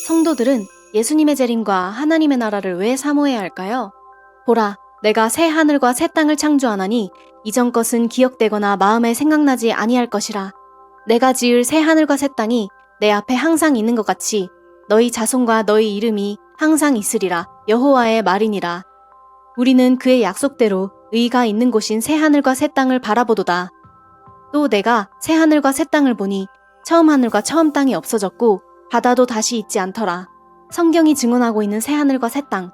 성도들은 예수님의 재림과 하나님의 나라를 왜 사모해야 할까요? 보라, 내가 새 하늘과 새 땅을 창조하나니 이전 것은 기억되거나 마음에 생각나지 아니할 것이라. 내가 지을 새 하늘과 새 땅이 내 앞에 항상 있는 것 같이 너희 자손과 너희 이름이 항상 있으리라. 여호와의 말이니라. 우리는 그의 약속대로 의가 있는 곳인 새 하늘과 새 땅을 바라보도다. 또 내가 새 하늘과 새 땅을 보니 처음 하늘과 처음 땅이 없어졌고 바다도 다시 있지 않더라. 성경이 증언하고 있는 새 하늘과 새 땅.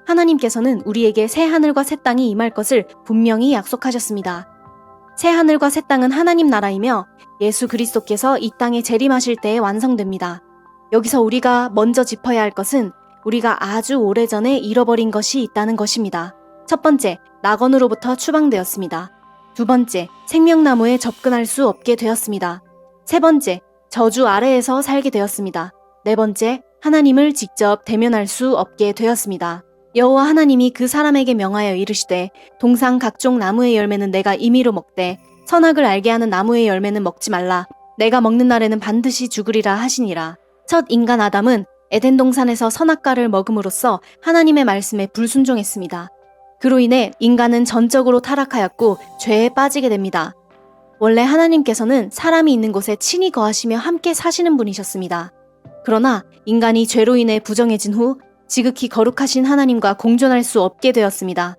하나님께서는 우리에게 새 하늘과 새 땅이 임할 것을 분명히 약속하셨습니다. 새 하늘과 새 땅은 하나님 나라이며 예수 그리스도께서 이 땅에 재림하실 때에 완성됩니다. 여기서 우리가 먼저 짚어야 할 것은 우리가 아주 오래전에 잃어버린 것이 있다는 것입니다. 첫 번째, 낙원으로부터 추방되었습니다. 두 번째, 생명나무에 접근할 수 없게 되었습니다. 세 번째, 저주 아래에서 살게 되었습니다. 네 번째, 하나님을 직접 대면할 수 없게 되었습니다. 여호와 하나님이 그 사람에게 명하여 이르시되 동상 각종 나무의 열매는 내가 임의로 먹되 선악을 알게 하는 나무의 열매는 먹지 말라. 내가 먹는 날에는 반드시 죽으리라 하시니라. 첫 인간 아담은 에덴 동산에서 선악과를 먹음으로써 하나님의 말씀에 불순종했습니다. 그로 인해 인간은 전적으로 타락하였고 죄에 빠지게 됩니다. 원래 하나님께서는 사람이 있는 곳에 친히 거하시며 함께 사시는 분이셨습니다. 그러나 인간이 죄로 인해 부정해진 후 지극히 거룩하신 하나님과 공존할 수 없게 되었습니다.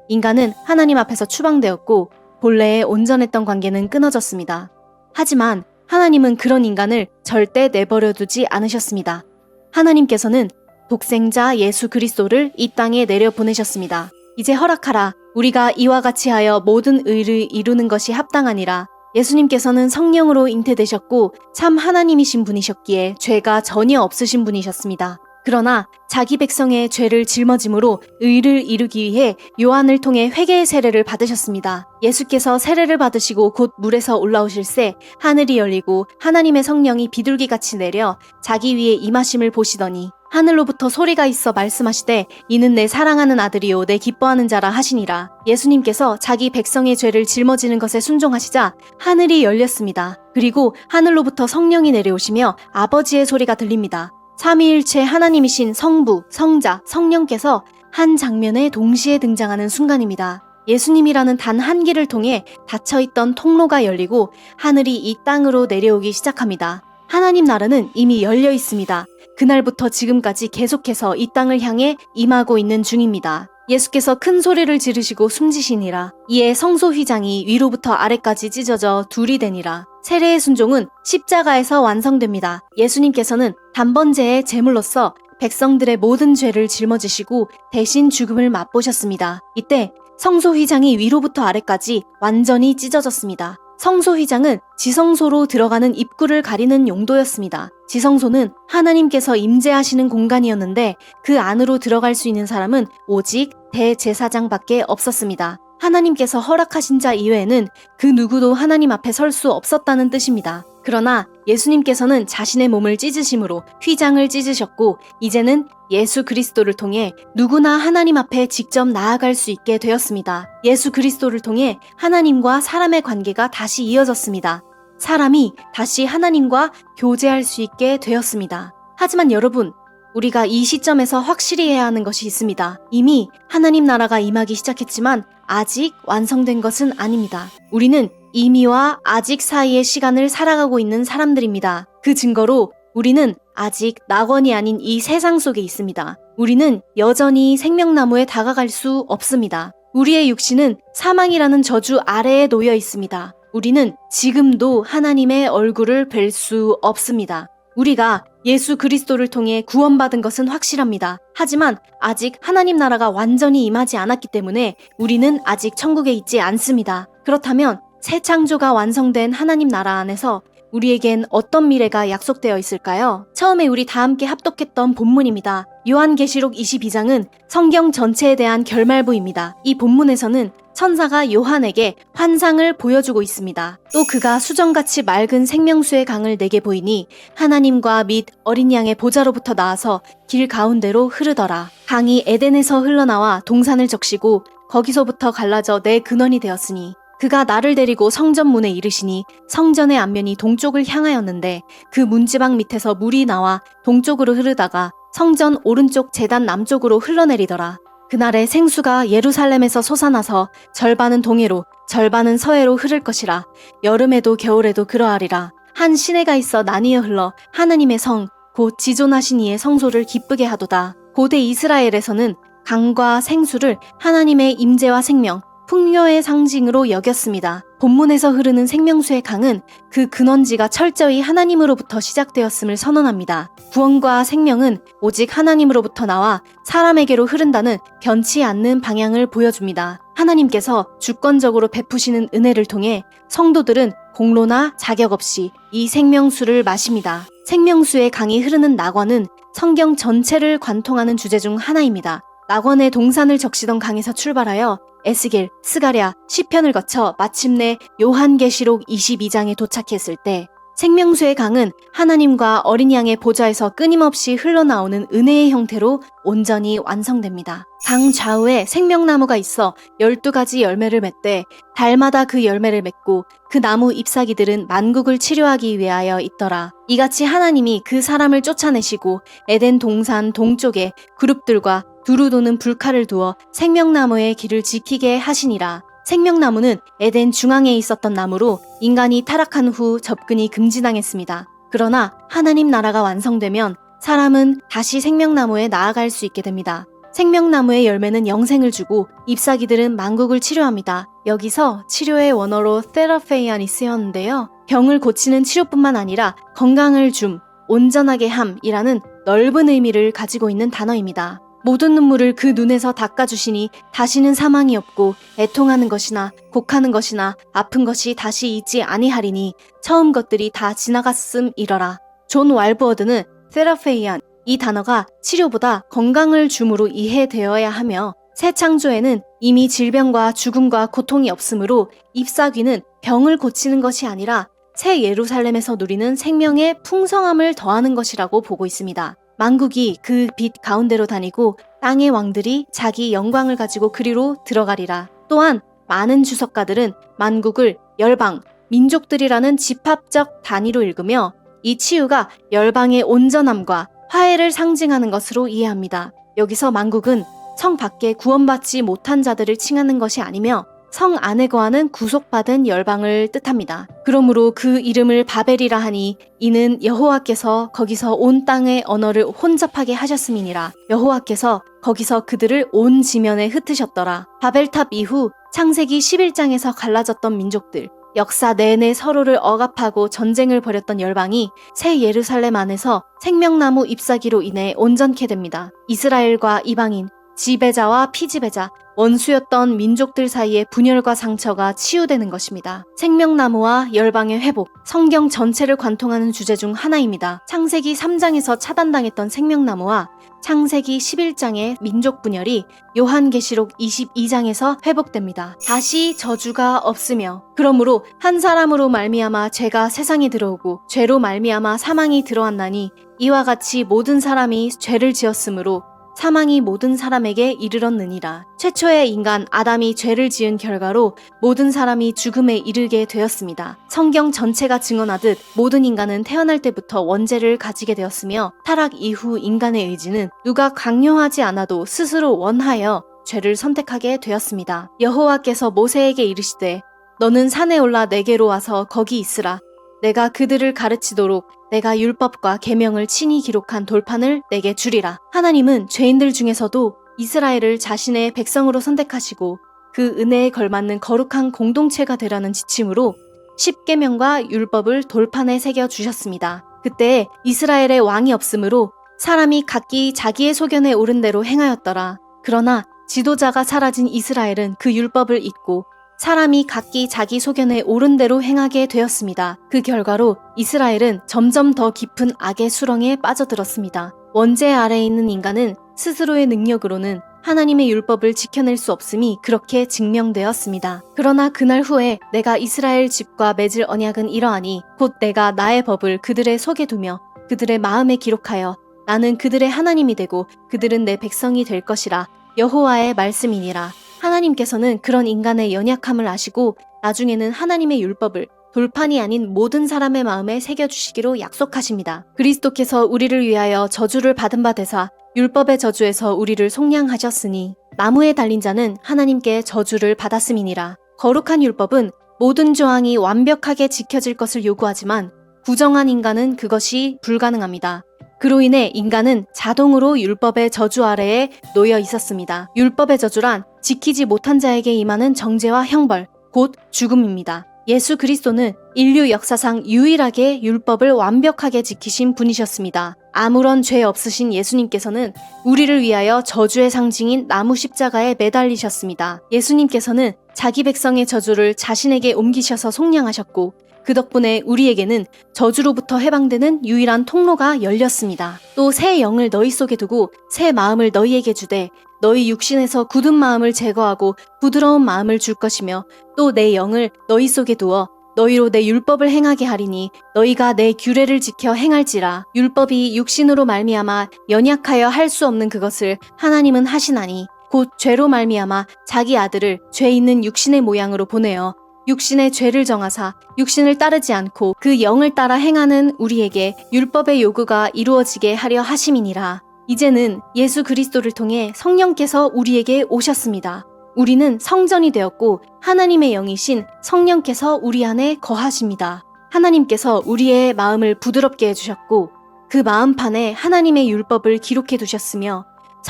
인간은 하나님 앞에서 추방되었고 본래의 온전했던 관계는 끊어졌습니다. 하지만 하나님은 그런 인간을 절대 내버려 두지 않으셨습니다. 하나님께서는 독생자 예수 그리스도를 이 땅에 내려보내셨습니다. 이제 허락하라. 우리가 이와 같이 하여 모든 의를 이루는 것이 합당하니라. 예수님께서는 성령으로 잉태되셨고 참 하나님이신 분이셨기에 죄가 전혀 없으신 분이셨습니다. 그러나 자기 백성의 죄를 짊어짐으로 의를 이루기 위해 요한을 통해 회개의 세례를 받으셨습니다. 예수께서 세례를 받으시고 곧 물에서 올라오실새 하늘이 열리고 하나님의 성령이 비둘기같이 내려 자기 위에 임하심을 보시더니 하늘로부터 소리가 있어 말씀하시되 이는 내 사랑하는 아들이요 내 기뻐하는 자라 하시니라. 예수님께서 자기 백성의 죄를 짊어지는 것에 순종하시자 하늘이 열렸습니다. 그리고 하늘로부터 성령이 내려오시며 아버지의 소리가 들립니다. 삼위일체 하나님이신 성부, 성자, 성령께서 한 장면에 동시에 등장하는 순간입니다. 예수님이라는 단 한 길을 통해 닫혀있던 통로가 열리고 하늘이 이 땅으로 내려오기 시작합니다. 하나님 나라는 이미 열려 있습니다. 그날부터 지금까지 계속해서 이 땅을 향해 임하고 있는 중입니다. 예수께서 큰 소리를 지르시고 숨지시니라. 이에 성소 휘장이 위로부터 아래까지 찢어져 둘이 되니라. 세례의 순종은 십자가에서 완성됩니다. 예수님께서는 단번제의 제물로서 백성들의 모든 죄를 짊어지시고 대신 죽음을 맛보셨습니다. 이때 성소 휘장이 위로부터 아래까지 완전히 찢어졌습니다. 성소 휘장은 지성소로 들어가는 입구를 가리는 용도였습니다. 지성소는 하나님께서 임재하시는 공간이었는데 그 안으로 들어갈 수 있는 사람은 오직 대제사장밖에 없었습니다. 하나님께서 허락하신 자 이외에는 그 누구도 하나님 앞에 설 수 없었다는 뜻입니다. 그러나 예수님께서는 자신의 몸을 찢으심으로 휘장을 찢으셨고 이제는 예수 그리스도를 통해 누구나 하나님 앞에 직접 나아갈 수 있게 되었습니다. 예수 그리스도를 통해 하나님과 사람의 관계가 다시 이어졌습니다. 사람이 다시 하나님과 교제할 수 있게 되었습니다. 하지만 여러분, 우리가 이 시점에서 확실히 해야 하는 것이 있습니다. 이미 하나님 나라가 임하기 시작했지만 아직 완성된 것은 아닙니다. 우리는 이미와 아직 사이의 시간을 살아가고 있는 사람들입니다. 그 증거로 우리는 아직 낙원이 아닌 이 세상 속에 있습니다. 우리는 여전히 생명나무에 다가갈 수 없습니다. 우리의 육신은 사망이라는 저주 아래에 놓여 있습니다. 우리는 지금도 하나님의 얼굴을 뵐 수 없습니다. 우리가 예수 그리스도를 통해 구원받은 것은 확실합니다. 하지만 아직 하나님 나라가 완전히 임하지 않았기 때문에 우리는 아직 천국에 있지 않습니다. 그렇다면 새 창조가 완성된 하나님 나라 안에서 우리에겐 어떤 미래가 약속되어 있을까요? 처음에 우리 다 함께 합독했던 본문입니다. 요한계시록 22장은 성경 전체에 대한 결말부입니다. 이 본문에서는 천사가 요한에게 환상을 보여주고 있습니다. 또 그가 수정같이 맑은 생명수의 강을 내게 보이니 하나님과 및 어린 양의 보좌로부터 나와서 길 가운데로 흐르더라. 강이 에덴에서 흘러나와 동산을 적시고 거기서부터 갈라져 내 근원이 되었으니 그가 나를 데리고 성전 문에 이르시니 성전의 앞면이 동쪽을 향하였는데 그 문지방 밑에서 물이 나와 동쪽으로 흐르다가 성전 오른쪽 제단 남쪽으로 흘러내리더라. 그날에 생수가 예루살렘에서 솟아나서 절반은 동해로 절반은 서해로 흐를 것이라. 여름에도 겨울에도 그러하리라. 한 시내가 있어 나뉘어 흘러 하느님의 성 곧 지존하신 이의 성소를 기쁘게 하도다. 고대 이스라엘에서는 강과 생수를 하나님의 임재와 생명, 풍요의 상징으로 여겼습니다. 본문에서 흐르는 생명수의 강은 그 근원지가 철저히 하나님으로부터 시작되었음을 선언합니다. 구원과 생명은 오직 하나님으로부터 나와 사람에게로 흐른다는 변치 않는 방향을 보여줍니다. 하나님께서 주권적으로 베푸시는 은혜를 통해 성도들은 공로나 자격 없이 이 생명수를 마십니다. 생명수의 강이 흐르는 낙원은 성경 전체를 관통하는 주제 중 하나입니다. 낙원의 동산을 적시던 강에서 출발하여 에스겔, 스가랴, 시편을 거쳐 마침내 요한계시록 22장에 도착했을 때 생명수의 강은 하나님과 어린 양의 보좌에서 끊임없이 흘러나오는 은혜의 형태로 온전히 완성됩니다. 강 좌우에 생명나무가 있어 12가지 열매를 맺되 달마다 그 열매를 맺고 그 나무 잎사귀들은 만국을 치료하기 위하여 있더라. 이같이 하나님이 그 사람을 쫓아내시고 에덴 동산 동쪽에 그룹들과 두루 도는 불칼을 두어 생명나무의 길을 지키게 하시니라. 생명나무는 에덴 중앙에 있었던 나무로 인간이 타락한 후 접근이 금지당했습니다. 그러나 하나님 나라가 완성되면 사람은 다시 생명나무에 나아갈 수 있게 됩니다. 생명나무의 열매는 영생을 주고 잎사귀들은 만국을 치료합니다. 여기서 치료의 원어로 테라페이안이 쓰였는데요. 병을 고치는 치료뿐만 아니라 건강을 줌, 온전하게 함이라는 넓은 의미를 가지고 있는 단어입니다. 모든 눈물을 그 눈에서 닦아주시니 다시는 사망이 없고 애통하는 것이나 곡하는 것이나 아픈 것이 다시 있지 아니하리니 처음 것들이 다 지나갔음이러라. 존 왈브어드는 테라페이안 이 단어가 치료보다 건강을 줌으로 이해되어야 하며 새 창조에는 이미 질병과 죽음과 고통이 없으므로 잎사귀는 병을 고치는 것이 아니라 새 예루살렘에서 누리는 생명의 풍성함을 더하는 것이라고 보고 있습니다. 만국이 그 빛 가운데로 다니고 땅의 왕들이 자기 영광을 가지고 그리로 들어가리라. 또한 많은 주석가들은 만국을 열방, 민족들이라는 집합적 단위로 읽으며 이 치유가 열방의 온전함과 화해를 상징하는 것으로 이해합니다. 여기서 만국은 성 밖에 구원받지 못한 자들을 칭하는 것이 아니며 성 안에 거하는 구속받은 열방을 뜻합니다. 그러므로 그 이름을 바벨이라 하니 이는 여호와께서 거기서 온 땅의 언어를 혼잡하게 하셨음이니라. 여호와께서 거기서 그들을 온 지면에 흩으셨더라. 바벨탑 이후 창세기 11장에서 갈라졌던 민족들, 역사 내내 서로를 억압하고 전쟁을 벌였던 열방이 새 예루살렘 안에서 생명나무 잎사귀로 인해 온전케 됩니다. 이스라엘과 이방인, 지배자와 피지배자, 원수였던 민족들 사이의 분열과 상처가 치유되는 것입니다. 생명나무와 열방의 회복, 성경 전체를 관통하는 주제 중 하나입니다. 창세기 3장에서 차단당했던 생명나무와 창세기 11장의 민족 분열이 요한계시록 22장에서 회복됩니다. 다시 저주가 없으며 그러므로 한 사람으로 말미암아 죄가 세상에 들어오고 죄로 말미암아 사망이 들어왔나니 이와 같이 모든 사람이 죄를 지었으므로 사망이 모든 사람에게 이르렀느니라. 최초의 인간 아담이 죄를 지은 결과로 모든 사람이 죽음에 이르게 되었습니다. 성경 전체가 증언하듯 모든 인간은 태어날 때부터 원죄를 가지게 되었으며 타락 이후 인간의 의지는 누가 강요하지 않아도 스스로 원하여 죄를 선택하게 되었습니다. 여호와께서 모세에게 이르시되 너는 산에 올라 내게로 와서 거기 있으라. 내가 그들을 가르치도록 내가 율법과 계명을 친히 기록한 돌판을 내게 주리라. 하나님은 죄인들 중에서도 이스라엘을 자신의 백성으로 선택하시고 그 은혜에 걸맞는 거룩한 공동체가 되라는 지침으로 십계명과 율법을 돌판에 새겨 주셨습니다. 그때 이스라엘의 왕이 없으므로 사람이 각기 자기의 소견에 오른 대로 행하였더라. 그러나 지도자가 사라진 이스라엘은 그 율법을 잊고 사람이 각기 자기 소견에 옳은 대로 행하게 되었습니다. 그 결과로 이스라엘은 점점 더 깊은 악의 수렁에 빠져들었습니다. 원죄 아래에 있는 인간은 스스로의 능력으로는 하나님의 율법을 지켜낼 수 없음이 그렇게 증명되었습니다. 그러나 그날 후에 내가 이스라엘 집과 맺을 언약은 이러하니 곧 내가 나의 법을 그들의 속에 두며 그들의 마음에 기록하여 나는 그들의 하나님이 되고 그들은 내 백성이 될 것이라. 여호와의 말씀이니라. 하나님께서는 그런 인간의 연약함을 아시고 나중에는 하나님의 율법을 돌판이 아닌 모든 사람의 마음에 새겨주시기로 약속하십니다. 그리스도께서 우리를 위하여 저주를 받은 바 되사 율법의 저주에서 우리를 속량하셨으니 나무에 달린 자는 하나님께 저주를 받았음이니라. 거룩한 율법은 모든 조항이 완벽하게 지켜질 것을 요구하지만 부정한 인간은 그것이 불가능합니다. 그로 인해 인간은 자동으로 율법의 저주 아래에 놓여 있었습니다. 율법의 저주란 지키지 못한 자에게 임하는 정죄와 형벌, 곧 죽음입니다. 예수 그리스도는 인류 역사상 유일하게 율법을 완벽하게 지키신 분이셨습니다. 아무런 죄 없으신 예수님께서는 우리를 위하여 저주의 상징인 나무 십자가에 매달리셨습니다. 예수님께서는 자기 백성의 저주를 자신에게 옮기셔서 속량하셨고 그 덕분에 우리에게는 저주로부터 해방되는 유일한 통로가 열렸습니다. 또 새 영을 너희 속에 두고 새 마음을 너희에게 주되 너희 육신에서 굳은 마음을 제거하고 부드러운 마음을 줄 것이며 또 내 영을 너희 속에 두어 너희로 내 율법을 행하게 하리니 너희가 내 규례를 지켜 행할지라. 율법이 육신으로 말미암아 연약하여 할 수 없는 그것을 하나님은 하시나니 곧 죄로 말미암아 자기 아들을 죄 있는 육신의 모양으로 보내어 육신의 죄를 정하사 육신을 따르지 않고 그 영을 따라 행하는 우리에게 율법의 요구가 이루어지게 하려 하심이니라. 이제는 예수 그리스도를 통해 성령께서 우리에게 오셨습니다. 우리는 성전이 되었고 하나님의 영이신 성령께서 우리 안에 거하십니다. 하나님께서 우리의 마음을 부드럽게 해주셨고 그 마음판에 하나님의 율법을 기록해 두셨으며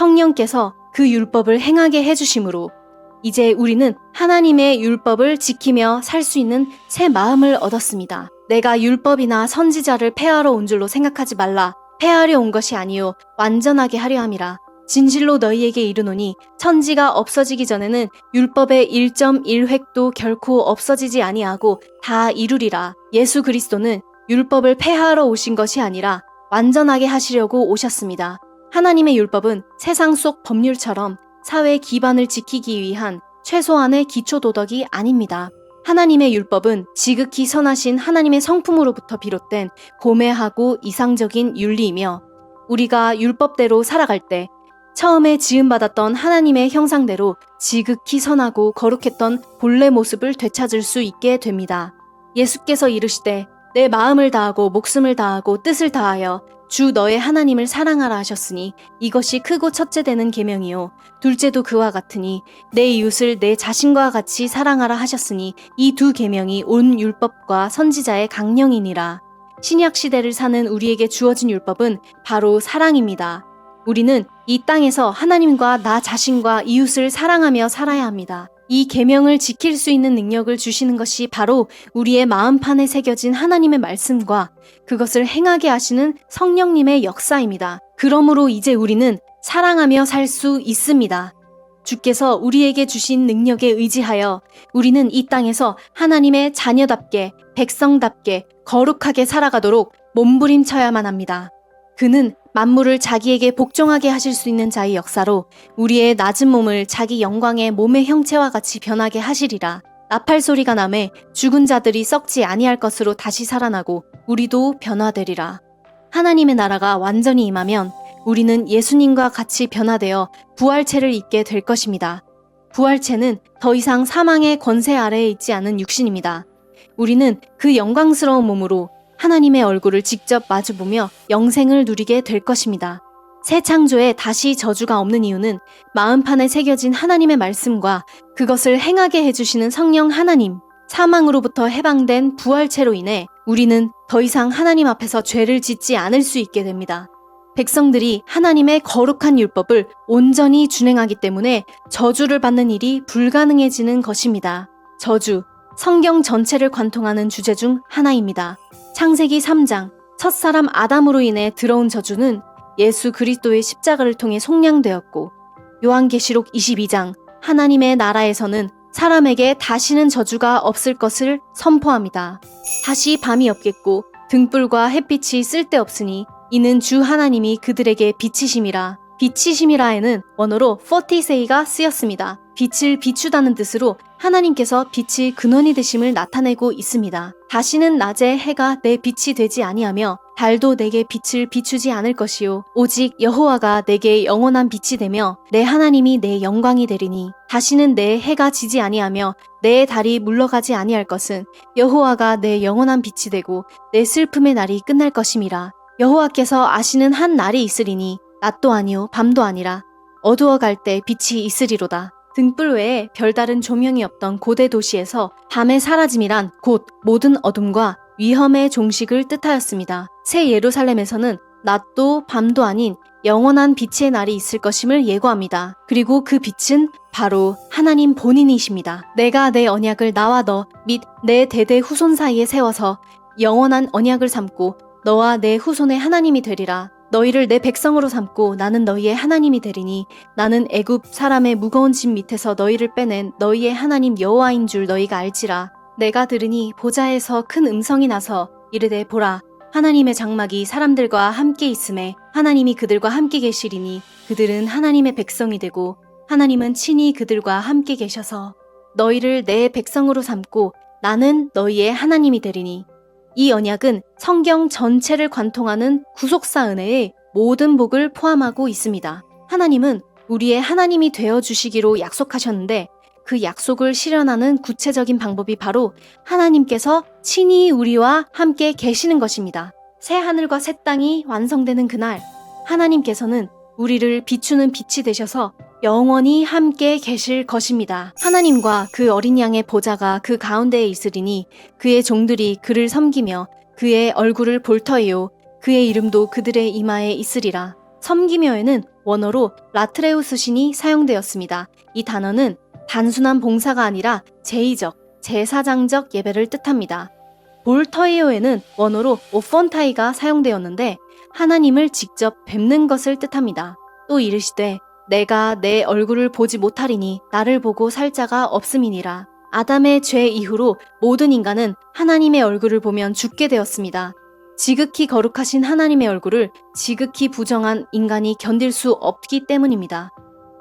성령께서 그 율법을 행하게 해주심으로 이제 우리는 하나님의 율법을 지키며 살 수 있는 새 마음을 얻었습니다. 내가 율법이나 선지자를 폐하러 온 줄로 생각하지 말라. 폐하려 온 것이 아니요 완전하게 하려 함이라. 진실로 너희에게 이르노니 천지가 없어지기 전에는 율법의 1.1획도 결코 없어지지 아니하고 다 이루리라. 예수 그리스도는 율법을 폐하러 오신 것이 아니라 완전하게 하시려고 오셨습니다. 하나님의 율법은 세상 속 법률처럼 사회 기반을 지키기 위한 최소한의 기초 도덕이 아닙니다. 하나님의 율법은 지극히 선하신 하나님의 성품으로부터 비롯된 고매하고 이상적인 윤리이며 우리가 율법대로 살아갈 때 처음에 지음받았던 하나님의 형상대로 지극히 선하고 거룩했던 본래 모습을 되찾을 수 있게 됩니다. 예수께서 이르시되 내 마음을 다하고 목숨을 다하고 뜻을 다하여 주 너의 하나님을 사랑하라 하셨으니 이것이 크고 첫째 되는 계명이요 둘째도 그와 같으니 내 이웃을 내 자신과 같이 사랑하라 하셨으니 이 두 계명이 온 율법과 선지자의 강령이니라. 신약 시대를 사는 우리에게 주어진 율법은 바로 사랑입니다. 우리는 이 땅에서 하나님과 나 자신과 이웃을 사랑하며 살아야 합니다. 이 계명을 지킬 수 있는 능력을 주시는 것이 바로 우리의 마음판에 새겨진 하나님의 말씀과 그것을 행하게 하시는 성령님의 역사입니다. 그러므로 이제 우리는 사랑하며 살 수 있습니다. 주께서 우리에게 주신 능력에 의지하여 우리는 이 땅에서 하나님의 자녀답게 백성답게 거룩하게 살아가도록 몸부림쳐야만 합니다. 그는 만물을 자기에게 복종하게 하실 수 있는 자의 역사로 우리의 낮은 몸을 자기 영광의 몸의 형체와 같이 변하게 하시리라. 나팔 소리가 나매 죽은 자들이 썩지 아니할 것으로 다시 살아나고 우리도 변화되리라. 하나님의 나라가 완전히 임하면 우리는 예수님과 같이 변화되어 부활체를 입게 될 것입니다. 부활체는 더 이상 사망의 권세 아래에 있지 않은 육신입니다. 우리는 그 영광스러운 몸으로 하나님의 얼굴을 직접 마주보며 영생을 누리게 될 것입니다. 새 창조에 다시 저주가 없는 이유는 마음판에 새겨진 하나님의 말씀과 그것을 행하게 해주시는 성령 하나님, 사망으로부터 해방된 부활체로 인해 우리는 더 이상 하나님 앞에서 죄를 짓지 않을 수 있게 됩니다. 백성들이 하나님의 거룩한 율법을 온전히 준행하기 때문에 저주를 받는 일이 불가능해지는 것입니다. 저주, 성경 전체를 관통하는 주제 중 하나입니다. 창세기 3장, 첫사람 아담으로 인해 들어온 저주는 예수 그리스도의 십자가를 통해 속량되었고 요한계시록 22장, 하나님의 나라에서는 사람에게 다시는 저주가 없을 것을 선포합니다. 다시 밤이 없겠고 등불과 햇빛이 쓸데없으니 이는 주 하나님이 그들에게 빛이심이라. 빛이심이라에는 원어로 포티세이가 쓰였습니다. 빛을 비추다는 뜻으로 하나님께서 빛이 근원이 되심을 나타내고 있습니다. 다시는 낮에 해가 내 빛이 되지 아니하며 달도 내게 빛을 비추지 않을 것이요 오직 여호와가 내게 영원한 빛이 되며 내 하나님이 내 영광이 되리니 다시는 내 해가 지지 아니하며 내 달이 물러가지 아니할 것은 여호와가 내 영원한 빛이 되고 내 슬픔의 날이 끝날 것임이라. 여호와께서 아시는 한 날이 있으리니 낮도 아니요 밤도 아니라 어두워갈 때 빛이 있으리로다. 등불 외에 별다른 조명이 없던 고대 도시에서 밤의 사라짐이란 곧 모든 어둠과 위험의 종식을 뜻하였습니다. 새 예루살렘에서는 낮도 밤도 아닌 영원한 빛의 날이 있을 것임을 예고합니다. 그리고 그 빛은 바로 하나님 본인이십니다. 내가 내 언약을 나와 너 및 내 대대 후손 사이에 세워서 영원한 언약을 삼고 너와 내 후손의 하나님이 되리라. 너희를 내 백성으로 삼고 나는 너희의 하나님이 되리니 나는 애굽 사람의 무거운 짐 밑에서 너희를 빼낸 너희의 하나님 여호와인 줄 너희가 알지라. 내가 들으니 보좌에서 큰 음성이 나서 이르되 보라 하나님의 장막이 사람들과 함께 있음에 하나님이 그들과 함께 계시리니 그들은 하나님의 백성이 되고 하나님은 친히 그들과 함께 계셔서 너희를 내 백성으로 삼고 나는 너희의 하나님이 되리니. 이 언약은 성경 전체를 관통하는 구속사 은혜의 모든 복을 포함하고 있습니다. 하나님은 우리의 하나님이 되어주시기로 약속하셨는데 그 약속을 실현하는 구체적인 방법이 바로 하나님께서 친히 우리와 함께 계시는 것입니다. 새 하늘과 새 땅이 완성되는 그날 하나님께서는 우리를 비추는 빛이 되셔서 영원히 함께 계실 것입니다. 하나님과 그 어린 양의 보좌가 그 가운데에 있으리니 그의 종들이 그를 섬기며 그의 얼굴을 볼 터이요 그의 이름도 그들의 이마에 있으리라. 섬기며에는 원어로 라트레우스 신이 사용되었습니다. 이 단어는 단순한 봉사가 아니라 제의적, 제사장적 예배를 뜻합니다. 볼터이오에는 원어로 오펀타이가 사용되었는데 하나님을 직접 뵙는 것을 뜻합니다. 또 이르시되 내가 내 얼굴을 보지 못하리니 나를 보고 살 자가 없음이니라. 아담의 죄 이후로 모든 인간은 하나님의 얼굴을 보면 죽게 되었습니다. 지극히 거룩하신 하나님의 얼굴을 지극히 부정한 인간이 견딜 수 없기 때문입니다.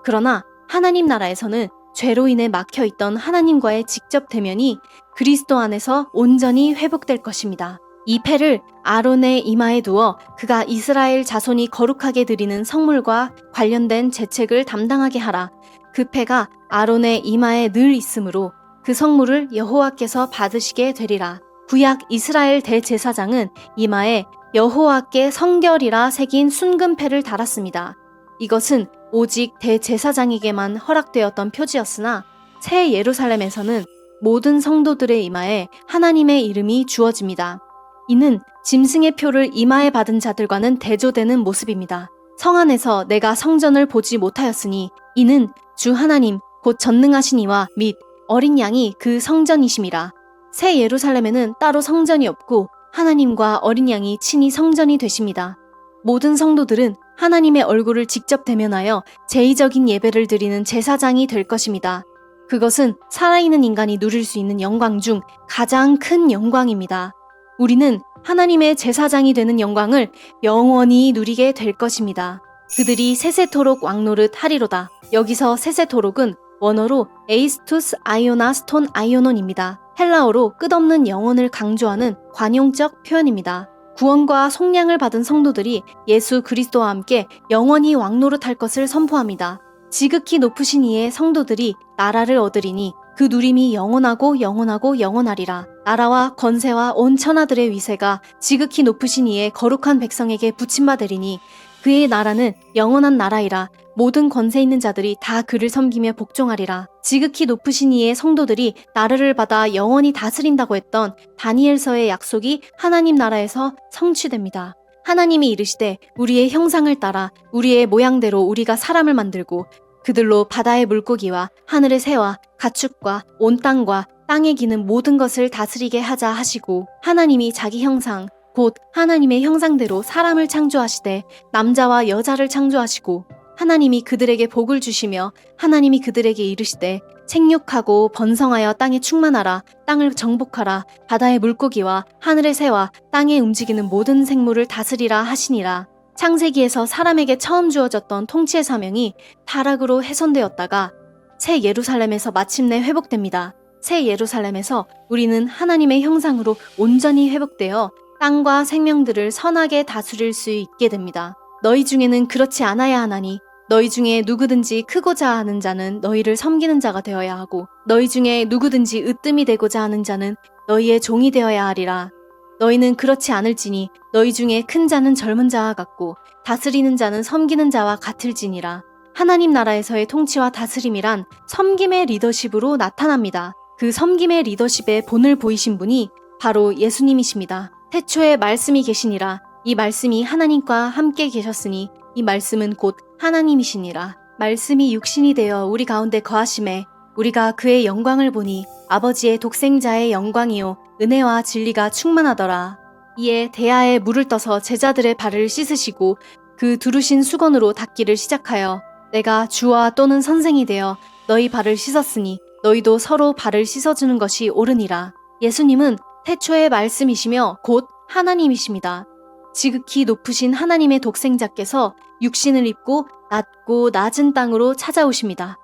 그러나 하나님 나라에서는 죄로 인해 막혀있던 하나님과의 직접 대면이 그리스도 안에서 온전히 회복될 것입니다. 이 패를 아론의 이마에 두어 그가 이스라엘 자손이 거룩하게 드리는 성물과 관련된 제책을 담당하게 하라. 그 패가 아론의 이마에 늘 있으므로 그 성물을 여호와께서 받으시게 되리라. 구약 이스라엘 대제사장은 이마에 여호와께 성결이라 새긴 순금패를 달았습니다. 이것은 오직 대제사장에게만 허락되었던 표지였으나 새 예루살렘에서는 모든 성도들의 이마에 하나님의 이름이 주어집니다. 이는 짐승의 표를 이마에 받은 자들과는 대조되는 모습입니다. 성 안에서 내가 성전을 보지 못하였으니 이는 주 하나님 곧 전능하신 이와 및 어린 양이 그 성전이심이라. 새 예루살렘에는 따로 성전이 없고 하나님과 어린 양이 친히 성전이 되십니다. 모든 성도들은 하나님의 얼굴을 직접 대면하여 제의적인 예배를 드리는 제사장이 될 것입니다. 그것은 살아있는 인간이 누릴 수 있는 영광 중 가장 큰 영광입니다. 우리는 하나님의 제사장이 되는 영광을 영원히 누리게 될 것입니다. 그들이 세세토록 왕노릇 하리로다. 여기서 세세토록은 원어로 에이스투스 아이오나 스톤 아이오논입니다. 헬라어로 끝없는 영혼을 강조하는 관용적 표현입니다. 구원과 속량을 받은 성도들이 예수 그리스도와 함께 영원히 왕노릇할 것을 선포합니다. 지극히 높으신 이의 성도들이 나라를 얻으리니 그 누림이 영원하고 영원하고 영원하리라. 나라와 권세와 온 천하들의 위세가 지극히 높으신 이의 거룩한 백성에게 붙임받으리니 그의 나라는 영원한 나라이라. 모든 권세 있는 자들이 다 그를 섬기며 복종하리라. 지극히 높으신 이의 성도들이 나라를 받아 영원히 다스린다고 했던 다니엘서의 약속이 하나님 나라에서 성취됩니다. 하나님이 이르시되 우리의 형상을 따라 우리의 모양대로 우리가 사람을 만들고 그들로 바다의 물고기와 하늘의 새와 가축과 온 땅과 땅에 기는 모든 것을 다스리게 하자 하시고 하나님이 자기 형상 곧 하나님의 형상대로 사람을 창조하시되 남자와 여자를 창조하시고 하나님이 그들에게 복을 주시며 하나님이 그들에게 이르시되 생육하고 번성하여 땅에 충만하라. 땅을 정복하라. 바다의 물고기와 하늘의 새와 땅에 움직이는 모든 생물을 다스리라 하시니라. 창세기에서 사람에게 처음 주어졌던 통치의 사명이 타락으로 훼손되었다가 새 예루살렘에서 마침내 회복됩니다. 새 예루살렘에서 우리는 하나님의 형상으로 온전히 회복되어 땅과 생명들을 선하게 다스릴 수 있게 됩니다. 너희 중에는 그렇지 않아야 하나니 너희 중에 누구든지 크고자 하는 자는 너희를 섬기는 자가 되어야 하고 너희 중에 누구든지 으뜸이 되고자 하는 자는 너희의 종이 되어야 하리라. 너희는 그렇지 않을지니 너희 중에 큰 자는 젊은 자와 같고 다스리는 자는 섬기는 자와 같을지니라. 하나님 나라에서의 통치와 다스림이란 섬김의 리더십으로 나타납니다. 그 섬김의 리더십의 본을 보이신 분이 바로 예수님이십니다. 태초에 말씀이 계시니라. 이 말씀이 하나님과 함께 계셨으니 이 말씀은 곧 하나님이시니라. 말씀이 육신이 되어 우리 가운데 거하심에 우리가 그의 영광을 보니 아버지의 독생자의 영광이요 은혜와 진리가 충만하더라. 이에 대야에 물을 떠서 제자들의 발을 씻으시고 그 두르신 수건으로 닦기를 시작하여 내가 주와 또는 선생이 되어 너희 발을 씻었으니 너희도 서로 발을 씻어주는 것이 옳으니라. 예수님은 태초의 말씀이시며 곧 하나님이십니다. 지극히 높으신 하나님의 독생자께서 육신을 입고 낮고 낮은 땅으로 찾아오십니다.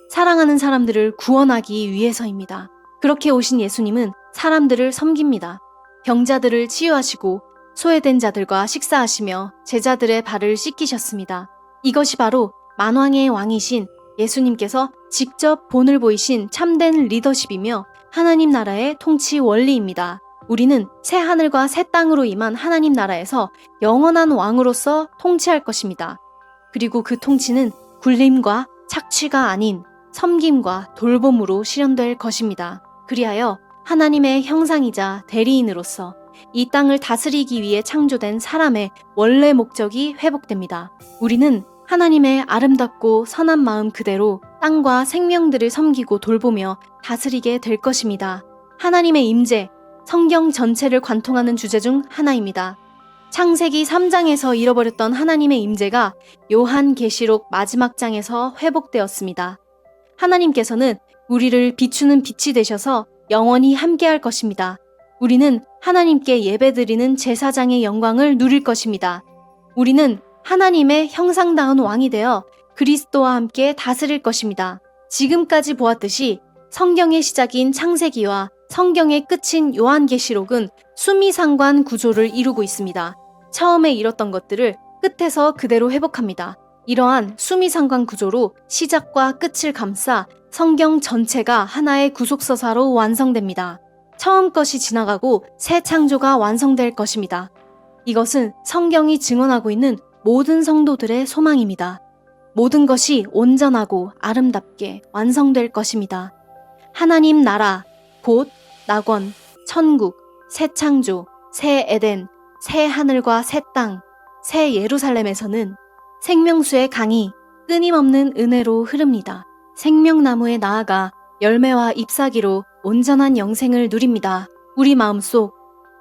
사랑하는 사람들을 구원하기 위해서입니다. 그렇게 오신 예수님은 사람들을 섬깁니다. 병자들을 치유하시고 소외된 자들과 식사하시며 제자들의 발을 씻기셨습니다. 이것이 바로 만왕의 왕이신 예수님께서 직접 본을 보이신 참된 리더십이며 하나님 나라의 통치 원리입니다. 우리는 새 하늘과 새 땅으로 임한 하나님 나라에서 영원한 왕으로서 통치할 것입니다. 그리고 그 통치는 굴림과 착취가 아닌 섬김과 돌봄으로 실현될 것입니다. 그리하여 하나님의 형상이자 대리인으로서 이 땅을 다스리기 위해 창조된 사람의 원래 목적이 회복됩니다. 우리는 하나님의 아름답고 선한 마음 그대로 땅과 생명들을 섬기고 돌보며 다스리게 될 것입니다. 하나님의 임재, 성경 전체를 관통하는 주제 중 하나입니다. 창세기 3장에서 잃어버렸던 하나님의 임재가 요한계시록 마지막 장에서 회복되었습니다. 하나님께서는 우리를 비추는 빛이 되셔서 영원히 함께할 것입니다. 우리는 하나님께 예배드리는 제사장의 영광을 누릴 것입니다. 우리는 하나님의 형상다운 왕이 되어 그리스도와 함께 다스릴 것입니다. 지금까지 보았듯이 성경의 시작인 창세기와 성경의 끝인 요한계시록은 수미상관 구조를 이루고 있습니다. 처음에 잃었던 것들을 끝에서 그대로 회복합니다. 이러한 수미상관 구조로 시작과 끝을 감싸 성경 전체가 하나의 구속서사로 완성됩니다. 처음 것이 지나가고 새 창조가 완성될 것입니다. 이것은 성경이 증언하고 있는 모든 성도들의 소망입니다. 모든 것이 온전하고 아름답게 완성될 것입니다. 하나님 나라, 곧 낙원, 천국, 새 창조, 새 에덴, 새 하늘과 새 땅, 새 예루살렘에서는 생명수의 강이 끊임없는 은혜로 흐릅니다. 생명나무에 나아가 열매와 잎사귀로 온전한 영생을 누립니다. 우리 마음속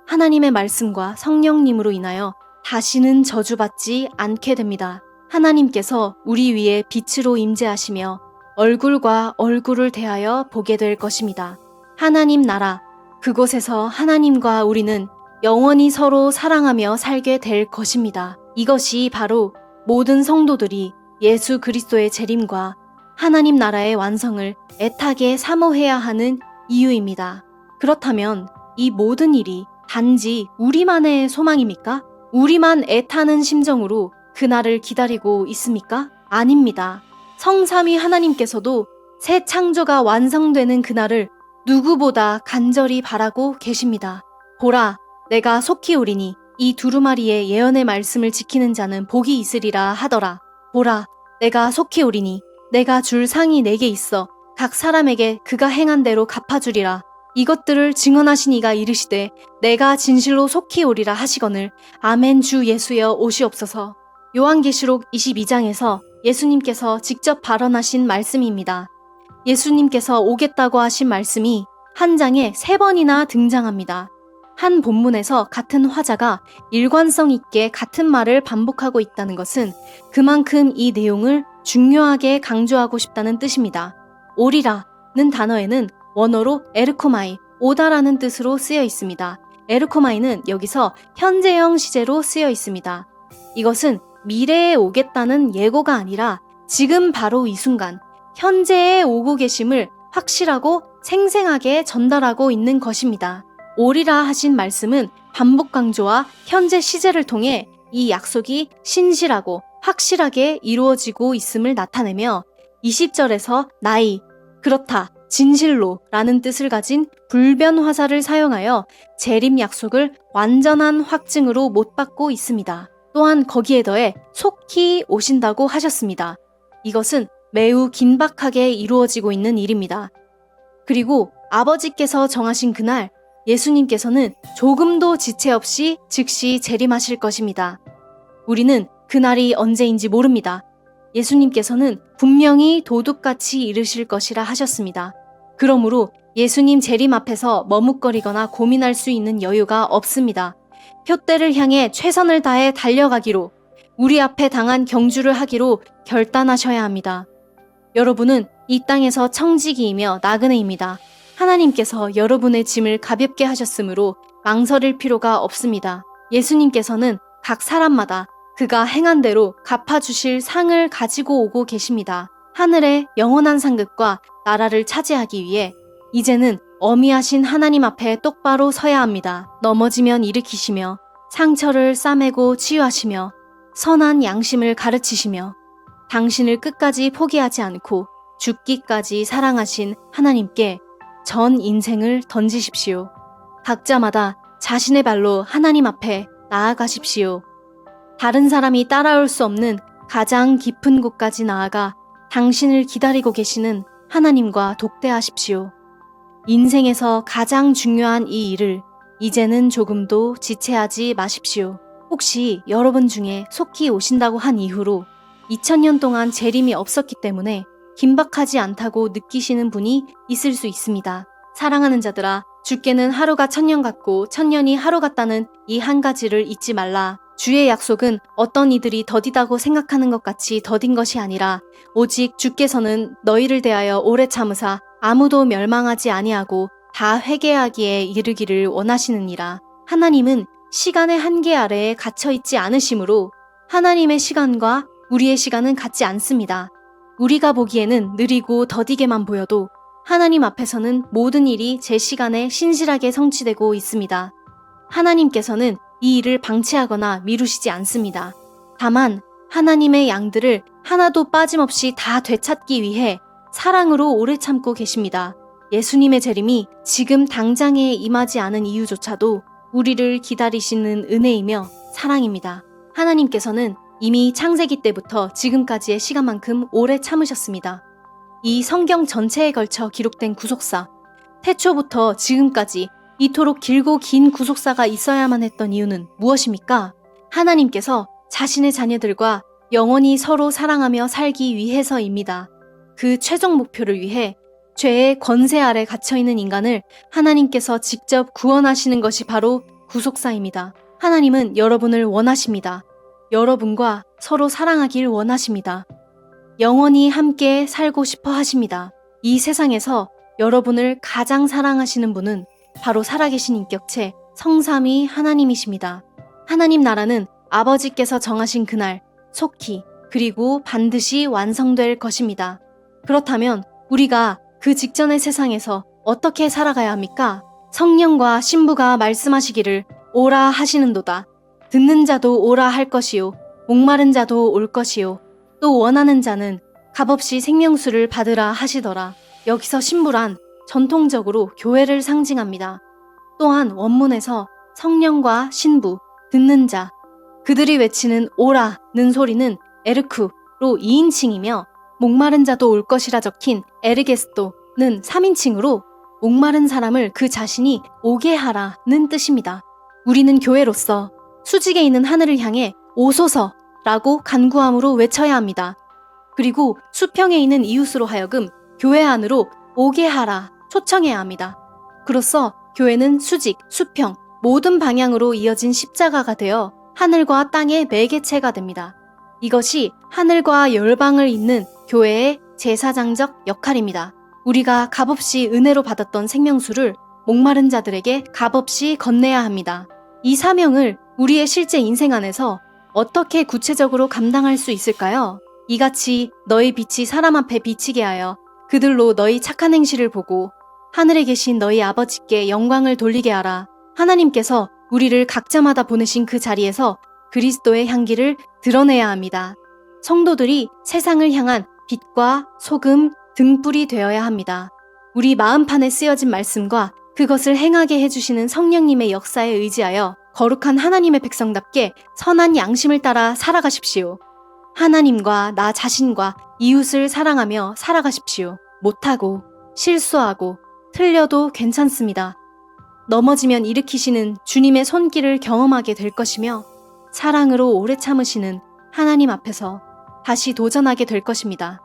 하나님의 말씀과 성령님으로 인하여 다시는 저주받지 않게 됩니다. 하나님께서 우리 위에 빛으로 임재하시며 얼굴과 얼굴을 대하여 보게 될 것입니다. 하나님 나라, 그곳에서 하나님과 우리는 영원히 서로 사랑하며 살게 될 것입니다. 이것이 바로 모든 성도들이 예수 그리스도의 재림과 하나님 나라의 완성을 애타게 사모해야 하는 이유입니다. 그렇다면 이 모든 일이 단지 우리만의 소망입니까? 우리만 애타는 심정으로 그날을 기다리고 있습니까? 아닙니다. 성삼위 하나님께서도 새 창조가 완성되는 그날을 누구보다 간절히 바라고 계십니다. 보라, 내가 속히 오리니 이 두루마리의 예언의 말씀을 지키는 자는 복이 있으리라 하더라. 보라, 내가 속히 오리니 내가 줄 상이 내게 있어 각 사람에게 그가 행한 대로 갚아주리라. 이것들을 증언하신 이가 이르시되 내가 진실로 속히 오리라 하시거늘 아멘 주 예수여 오시옵소서. 요한계시록 22장에서 예수님께서 직접 발언하신 말씀입니다. 예수님께서 오겠다고 하신 말씀이 한 장에 3번이나 등장합니다. 한 본문에서 같은 화자가 일관성 있게 같은 말을 반복하고 있다는 것은 그만큼 이 내용을 중요하게 강조하고 싶다는 뜻입니다. 오리라는 단어에는 원어로 에르코마이, 오다라는 뜻으로 쓰여 있습니다. 에르코마이는 여기서 현재형 시제로 쓰여 있습니다. 이것은 미래에 오겠다는 예고가 아니라 지금 바로 이 순간, 현재에 오고 계심을 확실하고 생생하게 전달하고 있는 것입니다. 오리라 하신 말씀은 반복 강조와 현재 시제를 통해 이 약속이 신실하고 확실하게 이루어지고 있음을 나타내며 20절에서 나이, 그렇다, 진실로 라는 뜻을 가진 불변화사를 사용하여 재림 약속을 완전한 확증으로 못 받고 있습니다. 또한 거기에 더해 속히 오신다고 하셨습니다. 이것은 매우 긴박하게 이루어지고 있는 일입니다. 그리고 아버지께서 정하신 그날 예수님께서는 조금도 지체 없이 즉시 재림하실 것입니다. 우리는 그날이 언제인지 모릅니다. 예수님께서는 분명히 도둑같이 이르실 것이라 하셨습니다. 그러므로 예수님 재림 앞에서 머뭇거리거나 고민할 수 있는 여유가 없습니다. 표대를 향해 최선을 다해 달려가기로, 우리 앞에 당한 경주를 하기로 결단하셔야 합니다. 여러분은 이 땅에서 청지기이며 나그네입니다. 하나님께서 여러분의 짐을 가볍게 하셨으므로 망설일 필요가 없습니다. 예수님께서는 각 사람마다 그가 행한 대로 갚아주실 상을 가지고 오고 계십니다. 하늘의 영원한 상급과 나라를 차지하기 위해 이제는 어미하신 하나님 앞에 똑바로 서야 합니다. 넘어지면 일으키시며 상처를 싸매고 치유하시며 선한 양심을 가르치시며 당신을 끝까지 포기하지 않고 죽기까지 사랑하신 하나님께 전 인생을 던지십시오. 각자마다 자신의 발로 하나님 앞에 나아가십시오. 다른 사람이 따라올 수 없는 가장 깊은 곳까지 나아가 당신을 기다리고 계시는 하나님과 독대하십시오. 인생에서 가장 중요한 이 일을 이제는 조금도 지체하지 마십시오. 혹시 여러분 중에 속히 오신다고 한 이후로 2000년 동안 재림이 없었기 때문에 긴박하지 않다고 느끼시는 분이 있을 수 있습니다. 사랑하는 자들아, 주께는 하루가 1000년 같고 1000년이 하루 같다는 이 한 가지를 잊지 말라. 주의 약속은 어떤 이들이 더디다고 생각하는 것 같이 더딘 것이 아니라 오직 주께서는 너희를 대하여 오래 참으사 아무도 멸망하지 아니하고 다 회개하기에 이르기를 원하시느니라. 하나님은 시간의 한계 아래에 갇혀 있지 않으시므로 하나님의 시간과 우리의 시간은 같지 않습니다. 우리가 보기에는 느리고 더디게만 보여도 하나님 앞에서는 모든 일이 제 시간에 신실하게 성취되고 있습니다. 하나님께서는 이 일을 방치하거나 미루시지 않습니다. 다만 하나님의 양들을 하나도 빠짐없이 다 되찾기 위해 사랑으로 오래 참고 계십니다. 예수님의 재림이 지금 당장에 임하지 않은 이유조차도 우리를 기다리시는 은혜이며 사랑입니다. 하나님께서는 이미 창세기 때부터 지금까지의 시간만큼 오래 참으셨습니다. 이 성경 전체에 걸쳐 기록된 구속사, 태초부터 지금까지 이토록 길고 긴 구속사가 있어야만 했던 이유는 무엇입니까? 하나님께서 자신의 자녀들과 영원히 서로 사랑하며 살기 위해서입니다. 그 최종 목표를 위해 죄의 권세 아래 갇혀있는 인간을 하나님께서 직접 구원하시는 것이 바로 구속사입니다. 하나님은 여러분을 원하십니다. 여러분과 서로 사랑하길 원하십니다. 영원히 함께 살고 싶어 하십니다. 이 세상에서 여러분을 가장 사랑하시는 분은 바로 살아계신 인격체 성삼위 하나님이십니다. 하나님 나라는 아버지께서 정하신 그날 속히 그리고 반드시 완성될 것입니다. 그렇다면 우리가 그 직전의 세상에서 어떻게 살아가야 합니까? 성령과 신부가 말씀하시기를 오라 하시는도다. 듣는 자도 오라 할 것이요 목마른 자도 올 것이요 또 원하는 자는 값없이 생명수를 받으라 하시더라. 여기서 신부란 전통적으로 교회를 상징합니다. 또한 원문에서 성령과 신부, 듣는 자, 그들이 외치는 오라는 소리는 에르쿠로 2인칭이며 목마른 자도 올 것이라 적힌 에르게스토는 3인칭으로 목마른 사람을 그 자신이 오게 하라는 뜻입니다. 우리는 교회로서 수직에 있는 하늘을 향해 오소서라고 간구함으로 외쳐야 합니다. 그리고 수평에 있는 이웃으로 하여금 교회 안으로 오게 하라 초청해야 합니다. 그로써 교회는 수직, 수평, 모든 방향으로 이어진 십자가가 되어 하늘과 땅의 매개체가 됩니다. 이것이 하늘과 열방을 잇는 교회의 제사장적 역할입니다. 우리가 값없이 은혜로 받았던 생명수를 목마른 자들에게 값없이 건네야 합니다. 이 사명을 우리의 실제 인생 안에서 어떻게 구체적으로 감당할 수 있을까요? 이같이 너희 빛이 사람 앞에 비치게 하여 그들로 너희 착한 행실을 보고 하늘에 계신 너희 아버지께 영광을 돌리게 하라. 하나님께서 우리를 각자마다 보내신 그 자리에서 그리스도의 향기를 드러내야 합니다. 성도들이 세상을 향한 빛과 소금, 등불이 되어야 합니다. 우리 마음판에 쓰여진 말씀과 그것을 행하게 해주시는 성령님의 역사에 의지하여 거룩한 하나님의 백성답게 선한 양심을 따라 살아가십시오. 하나님과 나 자신과 이웃을 사랑하며 살아가십시오. 못하고, 실수하고, 틀려도 괜찮습니다. 넘어지면 일으키시는 주님의 손길을 경험하게 될 것이며 사랑으로 오래 참으시는 하나님 앞에서 다시 도전하게 될 것입니다.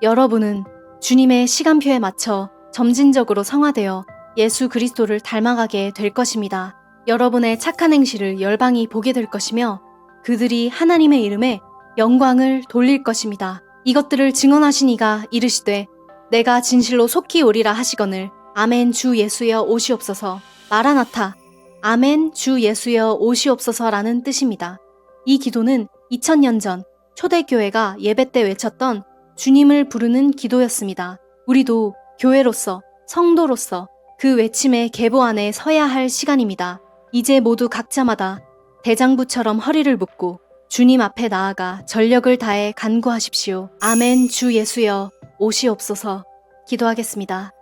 여러분은 주님의 시간표에 맞춰 점진적으로 성화되어 예수 그리스도를 닮아가게 될 것입니다. 여러분의 착한 행실을 열방이 보게 될 것이며 그들이 하나님의 이름에 영광을 돌릴 것입니다. 이것들을 증언하신 이가 이르시되 내가 진실로 속히 오리라 하시거늘 아멘 주 예수여 오시옵소서. 마라나타 아멘 주 예수여 오시옵소서라는 뜻입니다. 이 기도는 2000년 전 초대교회가 예배 때 외쳤던 주님을 부르는 기도였습니다. 우리도 교회로서 성도로서 그 외침의 계보 안에 서야 할 시간입니다. 이제 모두 각자마다 대장부처럼 허리를 붓고 주님 앞에 나아가 전력을 다해 간구하십시오. 아멘 주 예수여 오시옵소서. 기도하겠습니다.